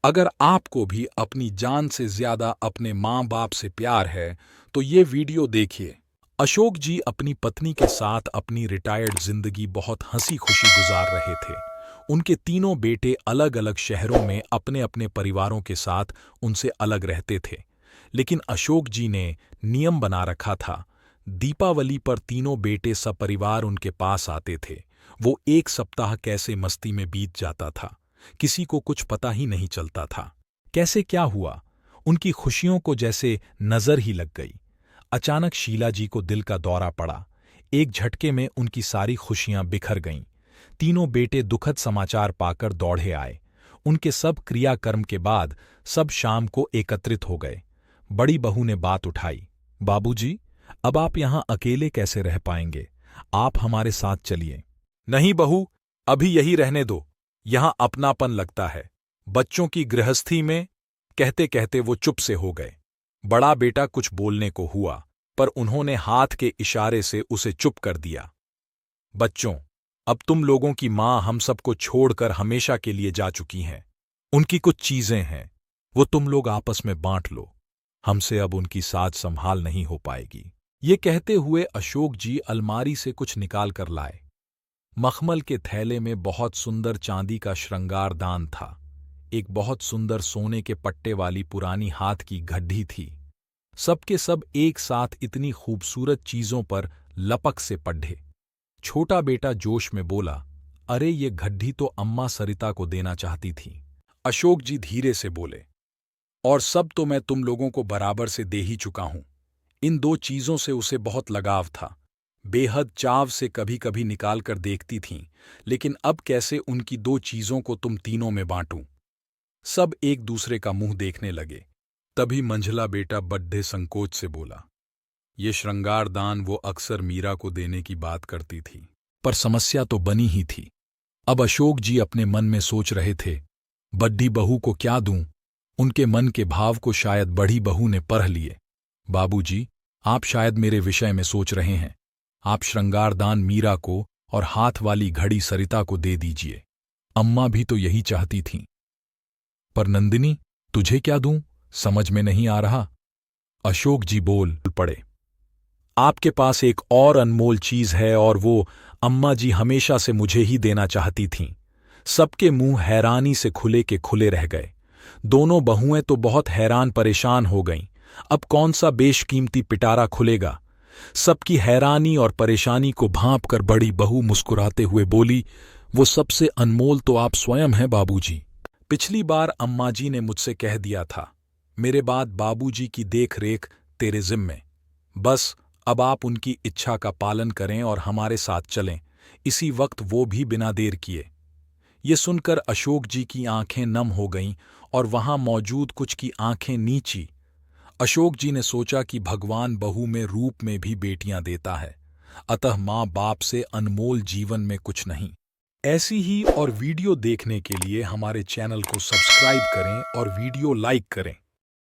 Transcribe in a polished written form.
अगर आपको भी अपनी जान से ज्यादा अपने माँ बाप से प्यार है तो ये वीडियो देखिए। अशोक जी अपनी पत्नी के साथ अपनी रिटायर्ड जिंदगी बहुत हंसी खुशी गुजार रहे थे। उनके तीनों बेटे अलग अलग शहरों में अपने अपने परिवारों के साथ उनसे अलग रहते थे। लेकिन अशोक जी ने नियम बना रखा था। दीपावली पर तीनों बेटे सपरिवार उनके पास आते थे। वो एक सप्ताह कैसे मस्ती में बीत जाता था, किसी को कुछ पता ही नहीं चलता था। कैसे क्या हुआ, उनकी खुशियों को जैसे नजर ही लग गई। अचानक शीला जी को दिल का दौरा पड़ा। एक झटके में उनकी सारी खुशियां बिखर गईं। तीनों बेटे दुखद समाचार पाकर दौड़े आए। उनके सब क्रियाकर्म के बाद सब शाम को एकत्रित हो गए। बड़ी बहू ने बात उठाई, बाबूजी, अब आप यहां अकेले कैसे रह पाएंगे? आप हमारे साथ चलिए। नहीं बहू, अभी यही रहने दो, यहां अपनापन लगता है। बच्चों की गृहस्थी में, कहते कहते वो चुप से हो गए। बड़ा बेटा कुछ बोलने को हुआ, पर उन्होंने हाथ के इशारे से उसे चुप कर दिया। बच्चों, अब तुम लोगों की मां हम सबको छोड़कर हमेशा के लिए जा चुकी हैं। उनकी कुछ चीजें हैं, वो तुम लोग आपस में बांट लो। हमसे अब उनकी साज संभाल नहीं हो पाएगी। ये कहते हुए अशोक जी अलमारी से कुछ निकाल कर लाए। मखमल के थैले में बहुत सुंदर चांदी का श्रृंगारदान था। एक बहुत सुंदर सोने के पट्टे वाली पुरानी हाथ की घड़ी थी। सबके सब एक साथ इतनी खूबसूरत चीजों पर लपक से पढ़े। छोटा बेटा जोश में बोला, अरे ये घड़ी तो अम्मा सरिता को देना चाहती थी। अशोक जी धीरे से बोले, और सब तो मैं तुम लोगों को बराबर से दे ही चुका हूं। इन दो चीजों से उसे बहुत लगाव था। बेहद चाव से कभी कभी निकाल कर देखती थीं, लेकिन अब कैसे उनकी दो चीजों को तुम तीनों में बांटूं? सब एक दूसरे का मुंह देखने लगे। तभी मंझला बेटा बड्ढे संकोच से बोला, ये श्रृंगारदान वो अक्सर मीरा को देने की बात करती थी। पर समस्या तो बनी ही थी। अब अशोक जी अपने मन में सोच रहे थे, बड्ढी बहू को क्या दूं? उनके मन के भाव को शायद बड़ी बहू ने पढ़ लिए। बाबूजी, आप शायद मेरे विषय में सोच रहे हैं। आप श्रृंगारदान मीरा को और हाथ वाली घड़ी सरिता को दे दीजिए। अम्मा भी तो यही चाहती थीं। पर नंदिनी, तुझे क्या दूं? समझ में नहीं आ रहा। अशोक जी बोल पड़े, आपके पास एक और अनमोल चीज है और वो अम्मा जी हमेशा से मुझे ही देना चाहती थीं। सबके मुंह हैरानी से खुले के खुले रह गए। दोनों बहुएं तो बहुत हैरान परेशान हो गईं। अब कौन सा बेशकीमती पिटारा खुलेगा? सबकी हैरानी और परेशानी को भांप कर बड़ी बहू मुस्कुराते हुए बोली, वो सबसे अनमोल तो आप स्वयं हैं बाबूजी। पिछली बार अम्मा जी ने मुझसे कह दिया था, मेरे बाद बाबूजी की देख रेख तेरे जिम्मे। बस अब आप उनकी इच्छा का पालन करें और हमारे साथ चलें। इसी वक्त वो भी बिना देर किए। ये सुनकर अशोक जी की आंखें नम हो गईं और वहां मौजूद कुछ की आंखें नीची। अशोक जी ने सोचा कि भगवान बहू में रूप में भी बेटियां देता है, अतः माँ बाप से अनमोल जीवन में कुछ नहीं। ऐसी ही और वीडियो देखने के लिए हमारे चैनल को सब्सक्राइब करें और वीडियो लाइक करें।